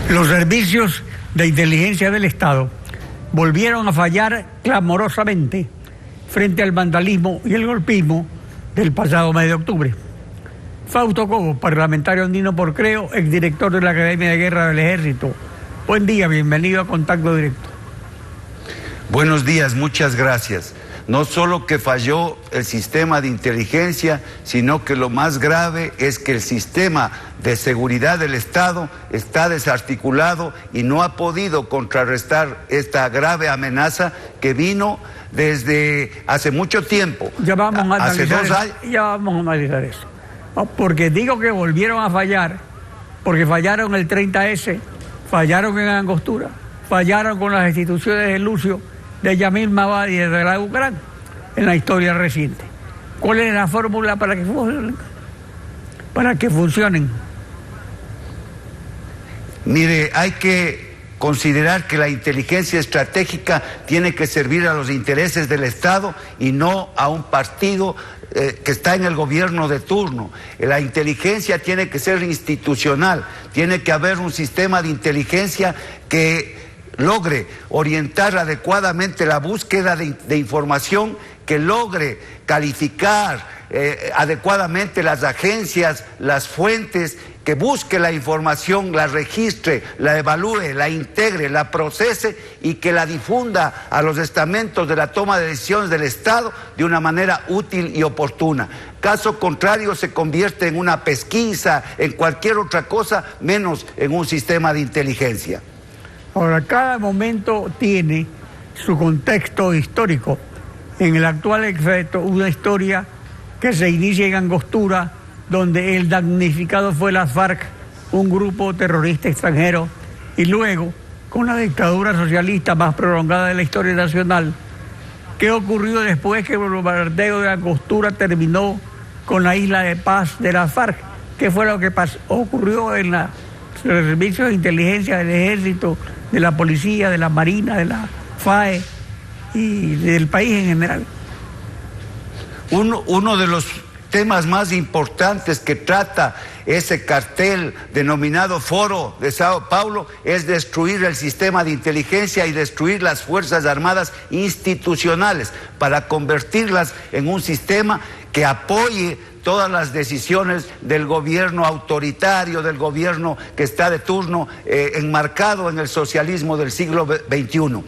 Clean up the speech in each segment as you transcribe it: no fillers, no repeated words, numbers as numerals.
Los servicios de inteligencia del Estado volvieron a fallar clamorosamente frente al vandalismo y el golpismo del pasado mes de octubre. Fausto Cobo, parlamentario andino por Creo, exdirector de la Academia de Guerra del Ejército. Buen día, bienvenido a Contacto Directo. Buenos días, muchas gracias. No solo que falló el sistema de inteligencia, sino que lo más grave es que el sistema de seguridad del Estado está desarticulado y no ha podido contrarrestar esta grave amenaza que vino desde hace mucho tiempo. Ya vamos a hace 2 años. Ya vamos a analizar eso. Porque digo que volvieron a fallar, porque fallaron el 30S, fallaron en Angostura, fallaron con las instituciones de Lucio, de Yamil Mabadi y de la Ucrania en la historia reciente. ¿Cuál es la fórmula para que funcionen? Mire, hay que considerar que la inteligencia estratégica tiene que servir a los intereses del Estado y no a un partido que está en el gobierno de turno. La inteligencia tiene que ser institucional, tiene que haber un sistema de inteligencia que logre orientar adecuadamente la búsqueda de información, que logre calificar adecuadamente las agencias, las fuentes, que busque la información, la registre, la evalúe, la integre, la procese y que la difunda a los estamentos de la toma de decisiones del Estado de una manera útil y oportuna. Caso contrario, se convierte en una pesquisa, en cualquier otra cosa, menos en un sistema de inteligencia. Ahora, cada momento tiene su contexto histórico. En el actual efecto, una historia que se inicia en Angostura, donde el damnificado fue las FARC, un grupo terrorista extranjero, y luego, con la dictadura socialista más prolongada de la historia nacional. ¿Qué ocurrió después que el bombardeo de Angostura terminó con la isla de paz de las FARC? ¿Qué fue lo que ocurrió en los servicios de inteligencia del Ejército, de la Policía, de la Marina, de la FAE y del país en general? Uno de los temas más importantes que trata ese cartel denominado Foro de Sao Paulo es destruir el sistema de inteligencia y destruir las Fuerzas Armadas institucionales para convertirlas en un sistema que apoye todas las decisiones del gobierno autoritario, del gobierno que está de turno, enmarcado en el socialismo del siglo XXI.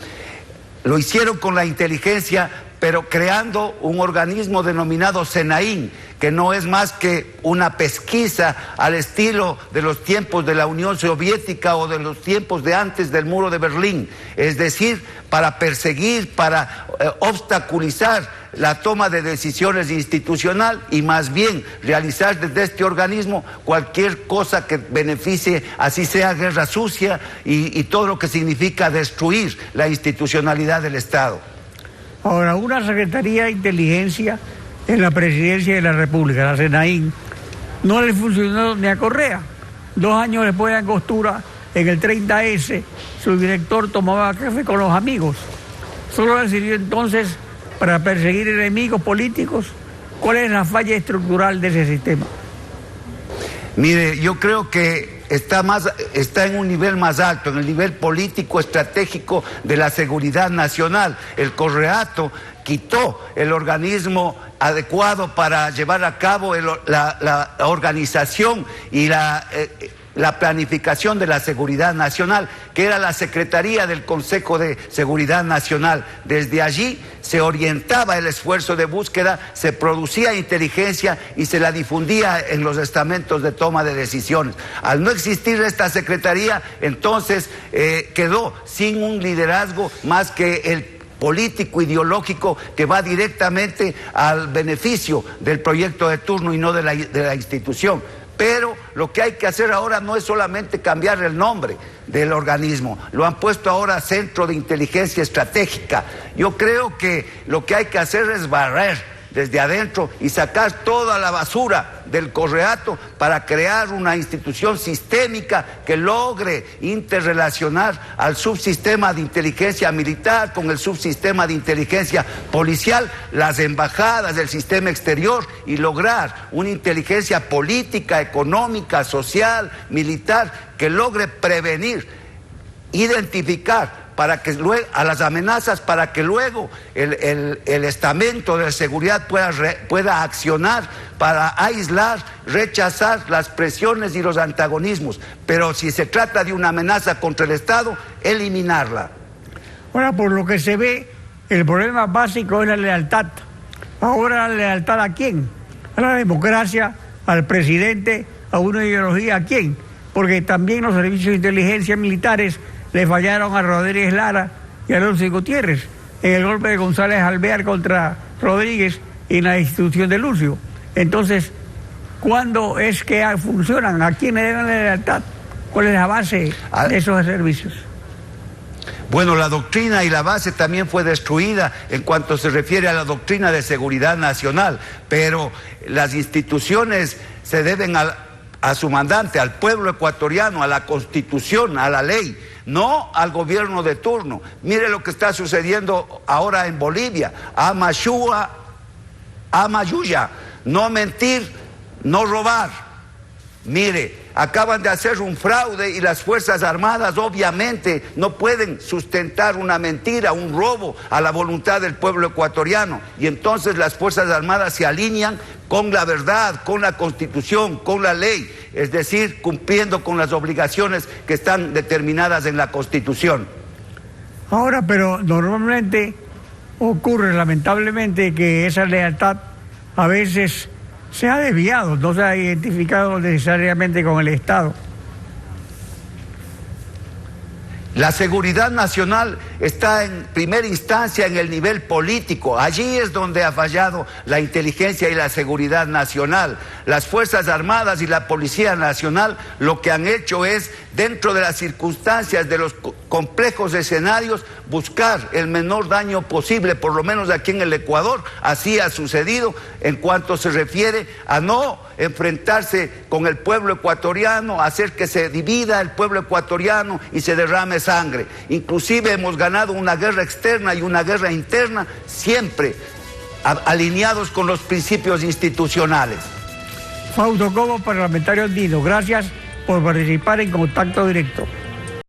Lo hicieron con la inteligencia, pero creando un organismo denominado SENAIN, que no es más que una pesquisa al estilo de los tiempos de la Unión Soviética o de los tiempos de antes del muro de Berlín, es decir, para perseguir, para obstaculizar la toma de decisiones institucional y más bien realizar desde este organismo cualquier cosa que beneficie, así sea guerra sucia y todo lo que significa destruir la institucionalidad del Estado. Ahora, una Secretaría de Inteligencia en la Presidencia de la República, la SENAIN, no le funcionó ni a Correa. 2 años después de Angostura, en el 30S, su director tomaba café con los amigos. Solo le sirvió entonces para perseguir enemigos políticos. ¿Cuál es la falla estructural de ese sistema? Mire, yo creo que está en un nivel más alto, en el nivel político estratégico de la seguridad nacional. El Correato quitó el organismo adecuado para llevar a cabo la organización y la planificación de la seguridad nacional, que era la Secretaría del Consejo de Seguridad Nacional. Desde allí se orientaba el esfuerzo de búsqueda, se producía inteligencia y se la difundía en los estamentos de toma de decisiones. Al no existir esta Secretaría, entonces quedó sin un liderazgo más que el político, ideológico, que va directamente al beneficio del proyecto de turno y no de la institución. Pero lo que hay que hacer ahora no es solamente cambiar el nombre del organismo, lo han puesto ahora Centro de Inteligencia Estratégica. Yo creo que lo que hay que hacer es barrer desde adentro y sacar toda la basura del Correato para crear una institución sistémica que logre interrelacionar al subsistema de inteligencia militar con el subsistema de inteligencia policial, las embajadas del sistema exterior, y lograr una inteligencia política, económica, social, militar, que logre prevenir, identificar para que luego, a las amenazas, para que luego el estamento de seguridad pueda accionar para aislar, rechazar las presiones y los antagonismos. Pero si se trata de una amenaza contra el Estado, eliminarla. Ahora, por lo que se ve, el problema básico es la lealtad. Ahora, ¿la lealtad a quién? A la democracia, al presidente, a una ideología, ¿a quién? Porque también los servicios de inteligencia militares le fallaron a Rodríguez Lara y a Alonso Gutiérrez en el golpe de González Alvear contra Rodríguez y en la institución de Lucio. Entonces, ¿cuándo es que funcionan? ¿A quién le deben la lealtad? ¿Cuál es la base de esos servicios? Bueno, la doctrina y la base también fue destruida en cuanto se refiere a la doctrina de seguridad nacional, pero las instituciones se deben a su mandante, al pueblo ecuatoriano, a la Constitución, a la ley, no al gobierno de turno. Mire lo que está sucediendo ahora en Bolivia. Amayuya, no mentir, no robar. Mire, acaban de hacer un fraude y las Fuerzas Armadas obviamente no pueden sustentar una mentira, un robo a la voluntad del pueblo ecuatoriano. Y entonces las Fuerzas Armadas se alinean con la verdad, con la Constitución, con la ley, es decir, cumpliendo con las obligaciones que están determinadas en la Constitución. Ahora, pero normalmente ocurre lamentablemente que esa lealtad a veces se ha desviado, no se ha identificado necesariamente con el Estado. La seguridad nacional está en primera instancia en el nivel político. Allí es donde ha fallado la inteligencia y la seguridad nacional. Las Fuerzas Armadas y la Policía Nacional lo que han hecho es, dentro de las circunstancias de los complejos escenarios, buscar el menor daño posible, por lo menos aquí en el Ecuador. Así ha sucedido en cuanto se refiere a no enfrentarse con el pueblo ecuatoriano, hacer que se divida el pueblo ecuatoriano y se derrame sangre. Inclusive hemos ganado una guerra externa y una guerra interna, siempre alineados con los principios institucionales. Fausto Cobo, parlamentario andino, gracias por participar en Contacto Directo.